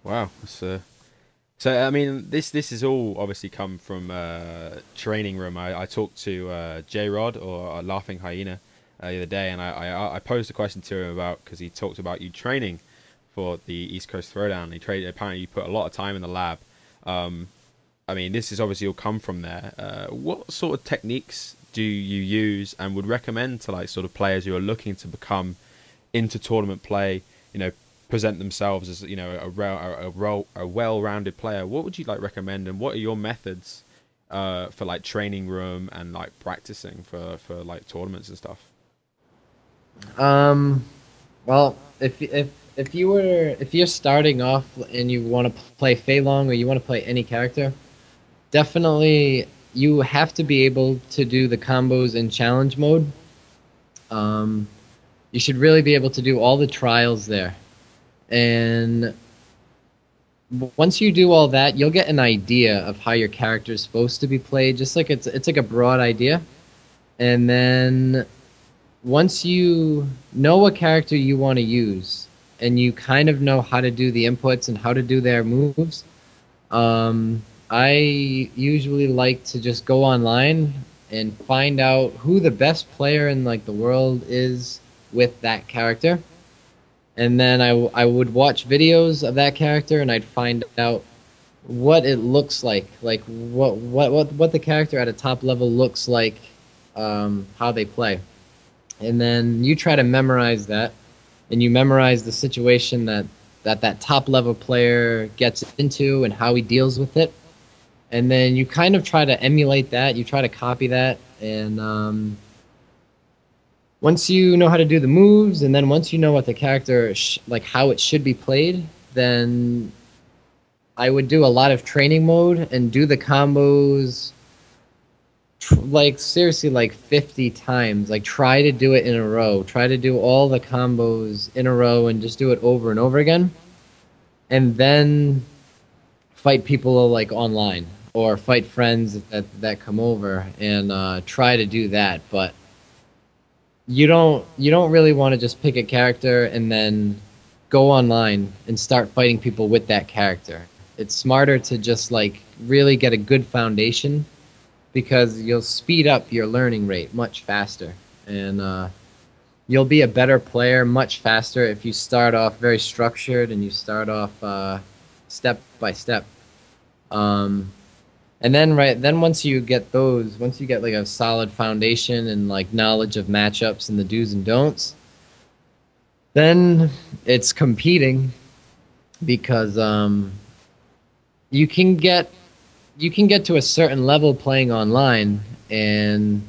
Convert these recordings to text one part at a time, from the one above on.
Wow. So I mean, this has all obviously come from training room. I talked to J Rod or Laughing Hyena the other day, and I posed a question to him about because he talked about you training for the East Coast Throwdown. He traded apparently you put a lot of time in the lab. Um, I mean, this is obviously all come from there. What sort of techniques do you use and would recommend to like sort of players who are looking to become into tournament play? You know, present themselves as a well-rounded player. What would you like recommend, and what are your methods for like training room and like practicing for like tournaments and stuff? Um, well, if you're starting off and you want to play Fei Long or you want to play any character, definitely you have to be able to do the combos in challenge mode. Um, you should really be able to do all the trials there. And once you do all that, you'll get an idea of how your character is supposed to be played, just like it's like a broad idea. And then once you know what character you want to use and you kind of know how to do the inputs and how to do their moves, I usually like to just go online and find out who the best player in like the world is with that character. And then I would watch videos of that character and I'd find out what it looks like what the character at a top level looks like, how they play, and then you try to memorize that, and you memorize the situation that top level player gets into and how he deals with it, and then you kind of try to emulate that. You try to copy that, and once you know how to do the moves, and then once you know what the character like how it should be played, then I would do a lot of training mode and do the combos like seriously like 50 times. Like try to do it in a row. Try to do all the combos in a row and just do it over and over again. And then fight people like online or fight friends that come over and try to do that. But you don't really want to just pick a character and then go online and start fighting people with that character. It's smarter to just like really get a good foundation because you'll speed up your learning rate much faster, and you'll be a better player much faster if you start off very structured and you start off step by step. Um, and then once you get like a solid foundation and like knowledge of matchups and the do's and don'ts, then it's competing because you can get you can get to a certain level playing online, and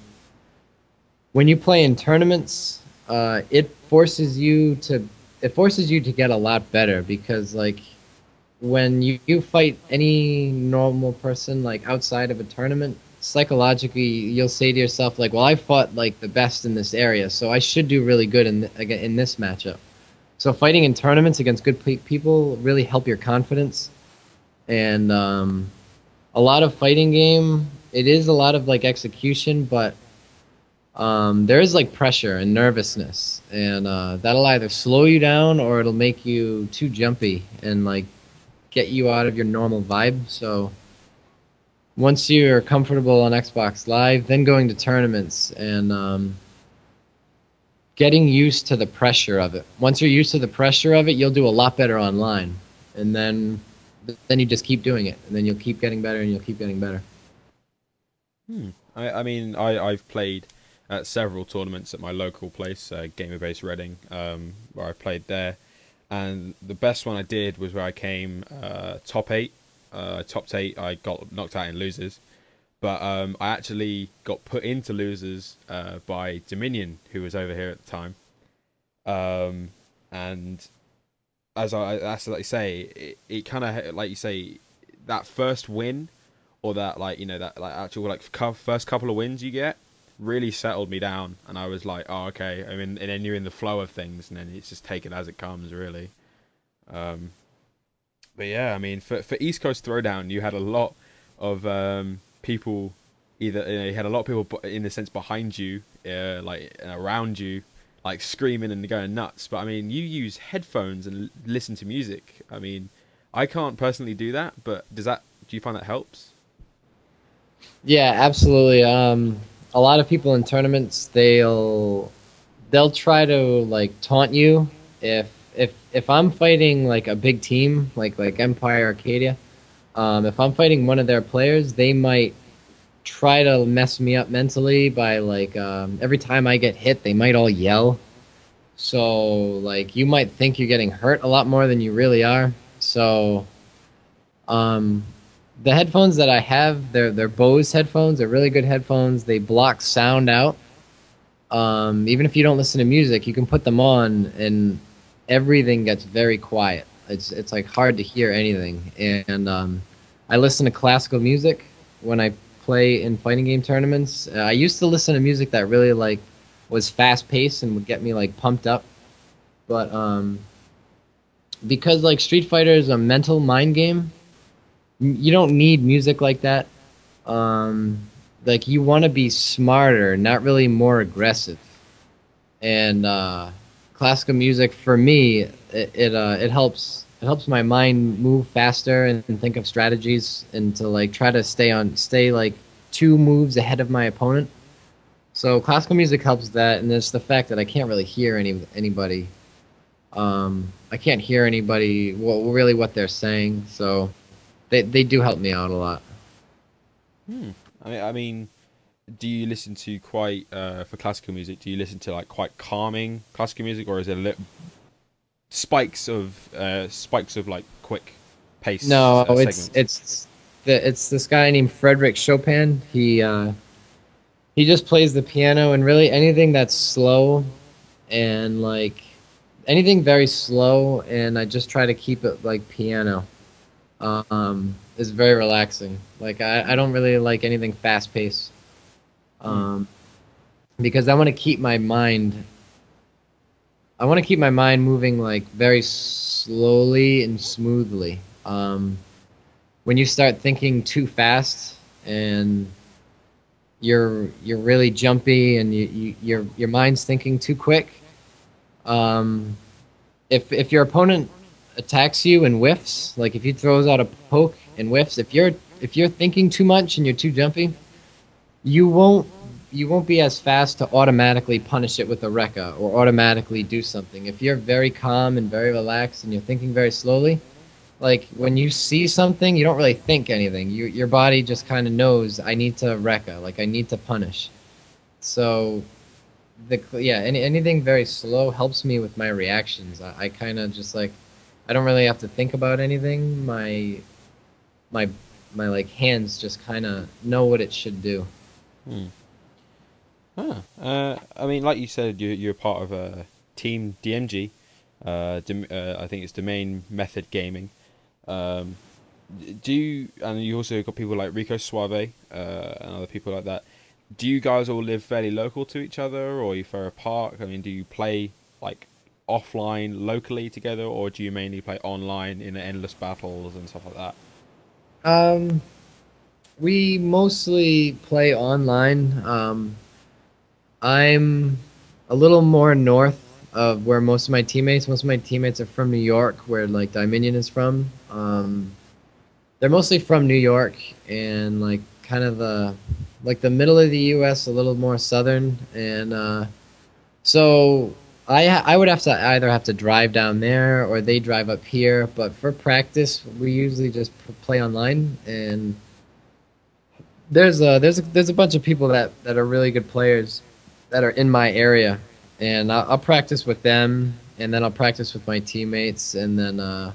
when you play in tournaments, it forces you to get a lot better because like when you fight any normal person like outside of a tournament, psychologically you'll say to yourself like, well, I fought like the best in this area, so I should do really good in this matchup. So fighting in tournaments against good people really help your confidence, and a lot of fighting game. It is a lot of like execution, but there is like pressure and nervousness, and that'll either slow you down or it'll make you too jumpy and like get you out of your normal vibe. So once you're comfortable on Xbox Live, then going to tournaments and getting used to the pressure of it. Once you're used to the pressure of it, you'll do a lot better online, and then you just keep doing it, and then you'll keep getting better, and you'll keep getting better. I mean, I've played at several tournaments at my local place, Gamer Base Reading, where I played there, and the best one I did was where I came top eight. Top eight, I got knocked out in losers, but I actually got put into losers by Dominion, who was over here at the time. And as like you say, it kind of like you say that first win or that like that like actual like first couple of wins you get really settled me down, and I was like, oh okay. I mean, and then you're in the flow of things, and then it's just take it as it comes, really. Um, but yeah, I mean, for East Coast Throwdown, you had a lot of people. Either you had a lot of people in the sense behind you, like around you, screaming and going nuts. But I mean, you use headphones and listen to music. I mean, I can't personally do that, but do you find that helps? Yeah, absolutely. A lot of people in tournaments, they'll try to like taunt you if I'm fighting like a big team like Empire Arcadia. If I'm fighting one of their players, they might try to mess me up mentally by like every time I get hit, they might all yell. So like you might think you're getting hurt a lot more than you really are. So um, the headphones that I have, they're Bose headphones. They're really good headphones. They block sound out. Even if you don't listen to music, you can put them on, and everything gets very quiet. It's like hard to hear anything. And I listen to classical music when I play in fighting game tournaments. I used to listen to music that really like was fast paced and would get me like pumped up. But because like Street Fighter is a mental mind game, you don't need music like that. Um, like you want to be smarter, not really more aggressive. And classical music for me, it helps my mind move faster and think of strategies and to like try to stay like two moves ahead of my opponent. So classical music helps that, and there's the fact that I can't really hear anybody. I can't hear anybody. Well, really, what they're saying. So they do help me out a lot. Hmm. I mean, do you listen to quite for classical music? Do you listen to like quite calming classical music, or is it spikes of like quick pace No, segments? it's this guy named Frederick Chopin. He just plays the piano, and really anything that's slow and like anything very slow, and I just try to keep it like piano. Is very relaxing. Like I don't really like anything fast paced. Hmm. Um, because I want to keep my mind moving like very slowly and smoothly. When you start thinking too fast and you're really jumpy and your mind's thinking too quick, um, if your opponent attacks you and whiffs, like if he throws out a poke and whiffs, if you're thinking too much and you're too jumpy, you won't you won't be as fast to automatically punish it with a Rekka or automatically do something. If you're very calm and very relaxed and you're thinking very slowly, like when you see something, you don't really think anything. Your body just kind of knows I need to Rekka, like I need to punish. So anything very slow helps me with my reactions. I kind of just like I don't really have to think about anything. My my like hands just kind of know what it should do. Hmm. I mean, like you said, you're part of Team DMG. I think it's Domain Method Gaming. Um, and you also got people like Rico Suave and other people like that. Do you guys all live fairly local to each other, or are you far apart? I mean, do you play like offline locally together, or do you mainly play online in endless battles and stuff like that? Um, we mostly play online. I'm a little more north of where most of my teammates are from New York, where like Dominion is from. They're mostly from New York and like kind of the middle of the U.S., a little more southern, and so I would have to either have to drive down there or they drive up here. But for practice, we usually just play online, and there's a bunch of people that are really good players that are in my area, and I'll practice with them, and then I'll practice with my teammates, and then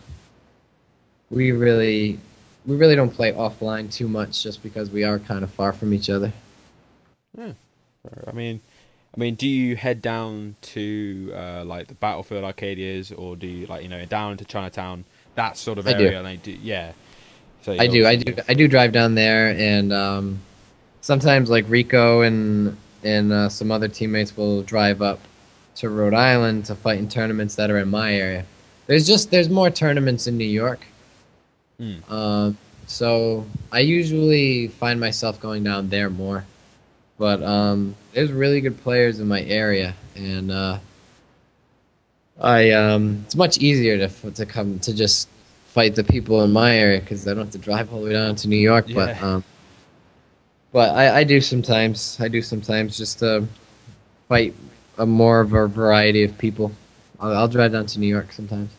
we really we really don't play offline too much just because we are kind of far from each other. Yeah. I mean, do you head down to like the Battlefield Arcadias, or do you like down to Chinatown, that sort of I do. area? And they do, yeah. So I you do. I obviously do. go. I do drive down there, and sometimes like Rico and some other teammates will drive up to Rhode Island to fight in tournaments that are in my area. There's more tournaments in New York, Hmm. um, so I usually find myself going down there more. But there's really good players in my area, and I it's much easier to come to just fight the people in my area because I don't have to drive all the way down to New York. Yeah. But I do sometimes. I do sometimes just to fight a more of a variety of people. I'll drive down to New York sometimes.